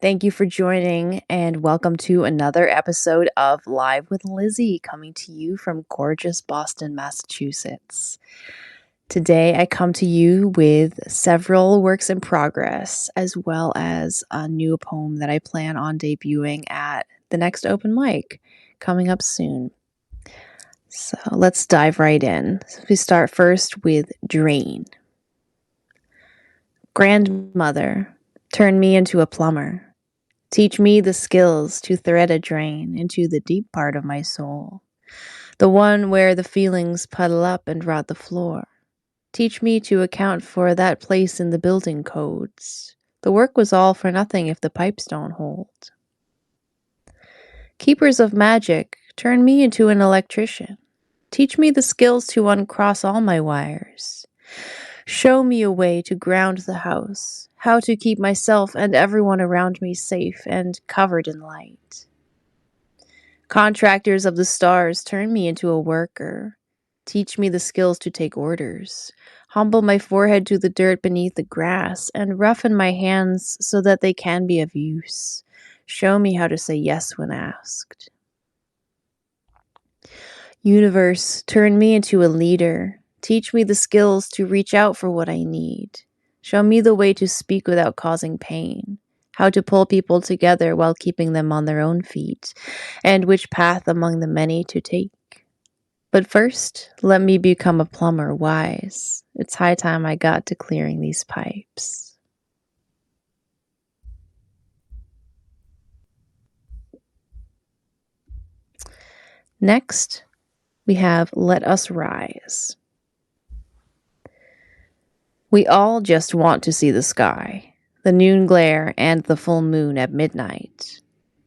Thank you for joining, and welcome to another episode of Live with Lizzy, coming to you from gorgeous Boston, Massachusetts. Today, I come to you with several works in progress, as well as a new poem that I plan on debuting at the next open mic coming up soon. So let's dive right in. We start first with Drain. Grandmother, turn me into a plumber. Teach me the skills to thread a drain into the deep part of my soul, the one where the feelings puddle up and rot the floor. Teach me to account for that place in the building codes. The work was all for nothing if the pipes don't hold. Keepers of magic, turn me into an electrician. Teach me the skills to uncross all my wires. Show me a way to ground the house, how to keep myself and everyone around me safe and covered in light. Contractors of the stars, turn me into a worker. Teach me the skills to take orders. Humble my forehead to the dirt beneath the grass, and roughen my hands so that they can be of use. Show me how to say yes when asked. Universe, turn me into a leader. Teach me the skills to reach out for what I need. Show me the way to speak without causing pain, how to pull people together while keeping them on their own feet, and which path among the many to take. But first, let me become a plumber wise. It's high time I got to clearing these pipes. Next, we have Let Us Rise. We all just want to see the sky, the noon glare and the full moon at midnight.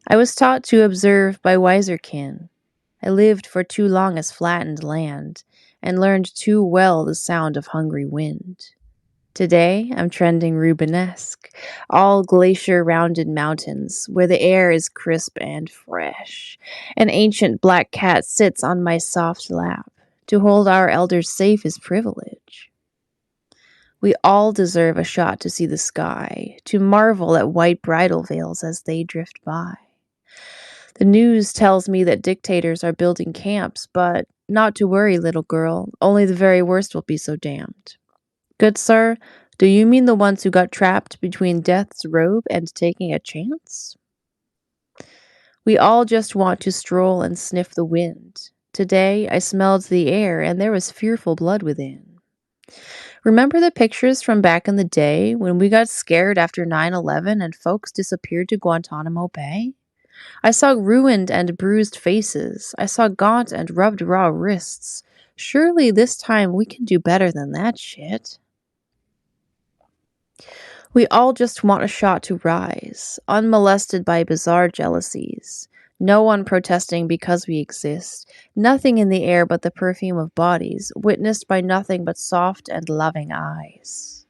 I was taught to observe by wiser kin. I lived for too long as flattened land, and learned too well the sound of hungry wind. Today, I'm trending Rubenesque, all glacier-rounded mountains, where the air is crisp and fresh. An ancient black cat sits on my soft lap. To hold our elders safe is privilege. We all deserve a shot to see the sky, to marvel at white bridal veils as they drift by. The news tells me that dictators are building camps, but not to worry, little girl, only the very worst will be so damned. Good sir, do you mean the ones who got trapped between death's robe and taking a chance? We all just want to stroll and sniff the wind. Today I smelled the air and there was fearful blood within. Remember the pictures from back in the day when we got scared after 9/11 and folks disappeared to Guantanamo Bay? I saw ruined and bruised faces. I saw gaunt and rubbed raw wrists. Surely this time we can do better than that shit. We all just want a shot to rise, unmolested by bizarre jealousies. No one protesting because we exist. Nothing in the air but the perfume of bodies, witnessed by nothing but soft and loving eyes.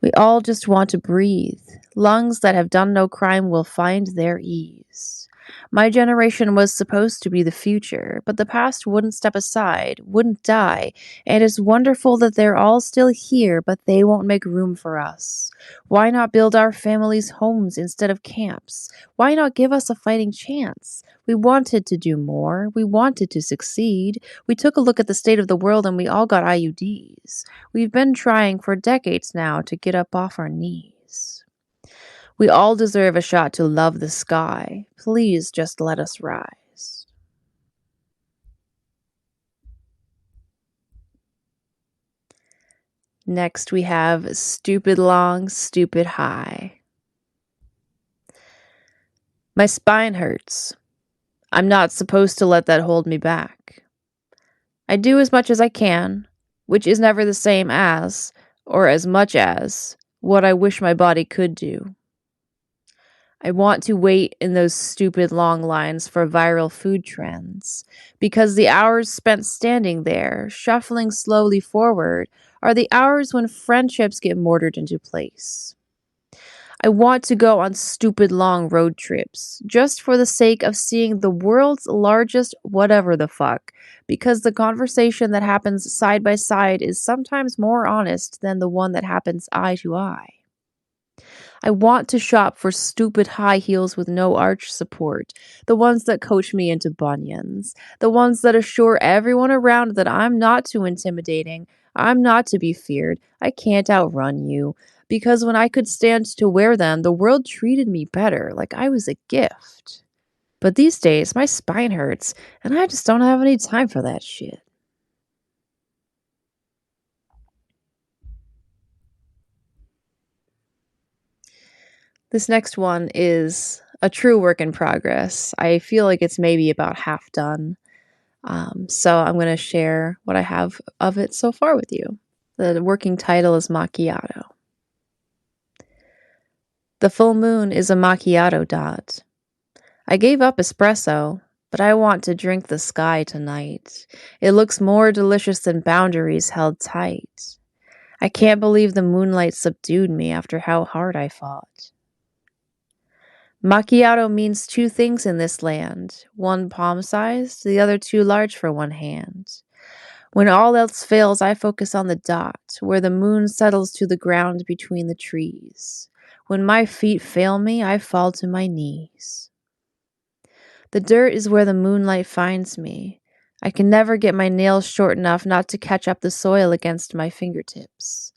We all just want to breathe. Lungs that have done no crime will find their ease. My generation was supposed to be the future, but the past wouldn't step aside, wouldn't die, and it's wonderful that they're all still here, but they won't make room for us. Why not build our families homes instead of camps? Why not give us a fighting chance? We wanted to do more. We wanted to succeed. We took a look at the state of the world and we all got IUDs. We've been trying for decades now to get up off our knees. We all deserve a shot to love the sky. Please just let us rise. Next, we have Stupid Long, Stupid High. My spine hurts. I'm not supposed to let that hold me back. I do as much as I can, which is never the same as, or as much as, what I wish my body could do. I want to wait in those stupid long lines for viral food trends, because the hours spent standing there, shuffling slowly forward, are the hours when friendships get mortared into place. I want to go on stupid long road trips, just for the sake of seeing the world's largest whatever the fuck, because the conversation that happens side by side is sometimes more honest than the one that happens eye to eye. I want to shop for stupid high heels with no arch support, the ones that coach me into bunions, the ones that assure everyone around that I'm not too intimidating, I'm not to be feared, I can't outrun you. Because when I could stand to wear them, the world treated me better, like I was a gift. But these days, my spine hurts, and I just don't have any time for that shit. This next one is a true work in progress. I feel like it's maybe about half done. So I'm going to share what I have of it so far with you. The working title is Macchiato. The full moon is a macchiato dot. I gave up espresso, but I want to drink the sky tonight. It looks more delicious than boundaries held tight. I can't believe the moonlight subdued me after how hard I fought. Macchiato means two things in this land, one palm-sized, the other too large for one hand. When all else fails, I focus on the dot, where the moon settles to the ground between the trees. When my feet fail me, I fall to my knees. The dirt is where the moonlight finds me. I can never get my nails short enough not to catch up the soil against my fingertips.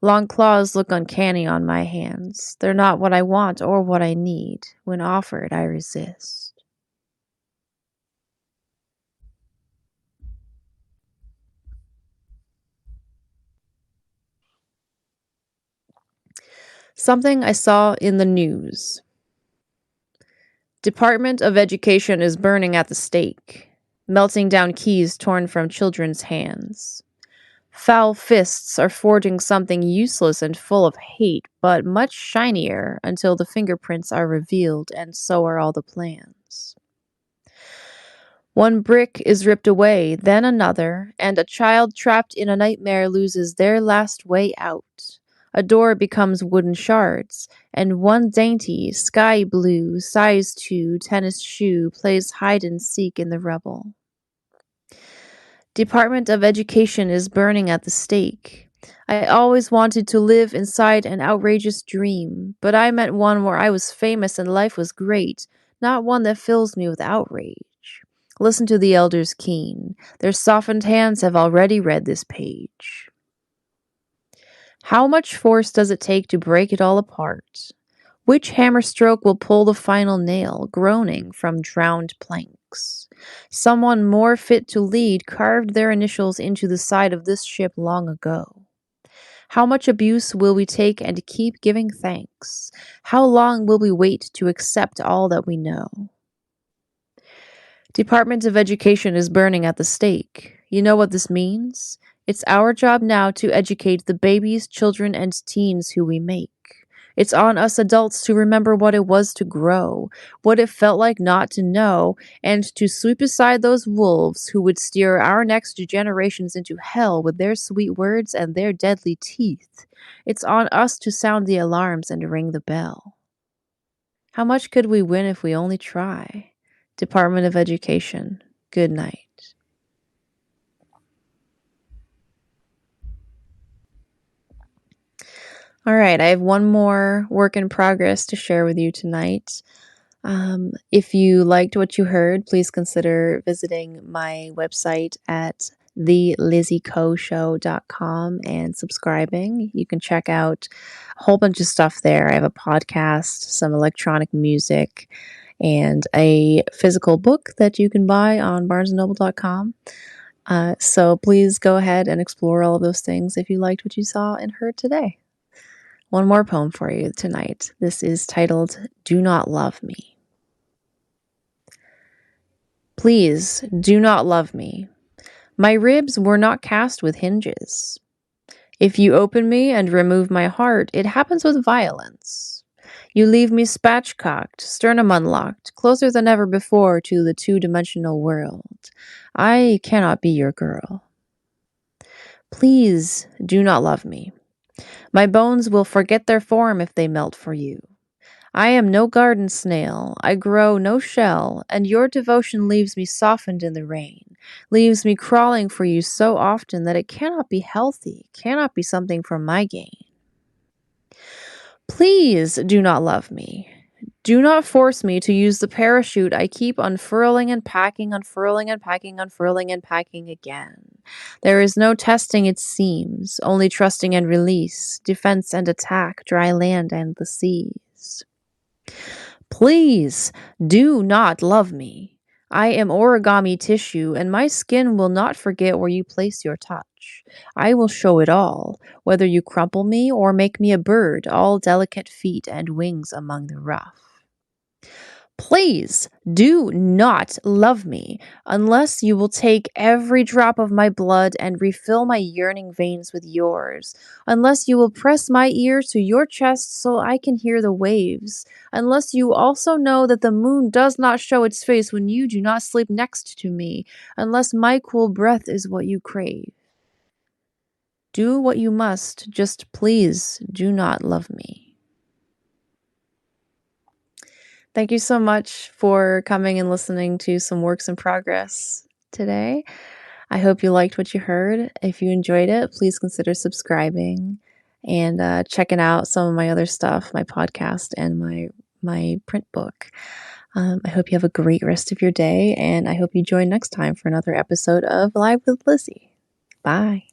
Long claws look uncanny on my hands. They're not what I want or what I need. When offered, I resist. Something I saw in the news. Department of Education is burning at the stake, melting down keys torn from children's hands. Foul fists are forging something useless and full of hate, but much shinier until the fingerprints are revealed, and so are all the plans. One brick is ripped away, then another, and a child trapped in a nightmare loses their last way out. A door becomes wooden shards, and one dainty, sky blue, size 2 tennis shoe plays hide and seek in the rubble. Department of Education is burning at the stake. I always wanted to live inside an outrageous dream, but I meant one where I was famous and life was great, not one that fills me with outrage. Listen to the elders keen. Their softened hands have already read this page. How much force does it take to break it all apart? Which hammer stroke will pull the final nail, groaning from drowned planks? Someone more fit to lead carved their initials into the side of this ship long ago. How much abuse will we take and keep giving thanks? How long will we wait to accept all that we know? Department of Education is burning at the stake. You know what this means? It's our job now to educate the babies, children, and teens who we make. It's on us adults to remember what it was to grow, what it felt like not to know, and to sweep aside those wolves who would steer our next generations into hell with their sweet words and their deadly teeth. It's on us to sound the alarms and ring the bell. How much could we win if we only try? Department of Education, good night. All right, I have one more work in progress to share with you tonight. If you liked what you heard, please consider visiting my website at thelizzycoshow.com and subscribing. You can check out a whole bunch of stuff there. I have a podcast, some electronic music, and a physical book that you can buy on barnesandnoble.com. So please go ahead and explore all of those things if you liked what you saw and heard today. One more poem for you tonight. This is titled Do Not Love Me. Please do not love me. My ribs were not cast with hinges. If you open me and remove my heart, it happens with violence. You leave me spatchcocked, sternum unlocked, closer than ever before to the two-dimensional world. I cannot be your girl. Please do not love me. My bones will forget their form if they melt for you. I am no garden snail, I grow no shell, and your devotion leaves me softened in the rain, leaves me crawling for you so often that it cannot be healthy, cannot be something for my gain. Please do not love me. Do not force me to use the parachute I keep unfurling and packing, unfurling and packing, unfurling and packing again. There is no testing its seams, only trusting and release, defense and attack, dry land and the seas. Please do not love me. I am origami tissue, and my skin will not forget where you place your touch. I will show it all, whether you crumple me or make me a bird, all delicate feet and wings among the rough. Please do not love me unless you will take every drop of my blood and refill my yearning veins with yours, unless you will press my ear to your chest so I can hear the waves, unless you also know that the moon does not show its face when you do not sleep next to me, unless my cool breath is what you crave. Do what you must, just please do not love me. Thank you so much for coming and listening to some works in progress today. I hope you liked what you heard. If you enjoyed it, please consider subscribing and checking out some of my other stuff, my podcast and my print book. I hope you have a great rest of your day, and I hope you join next time for another episode of Live with Lizzy. Bye.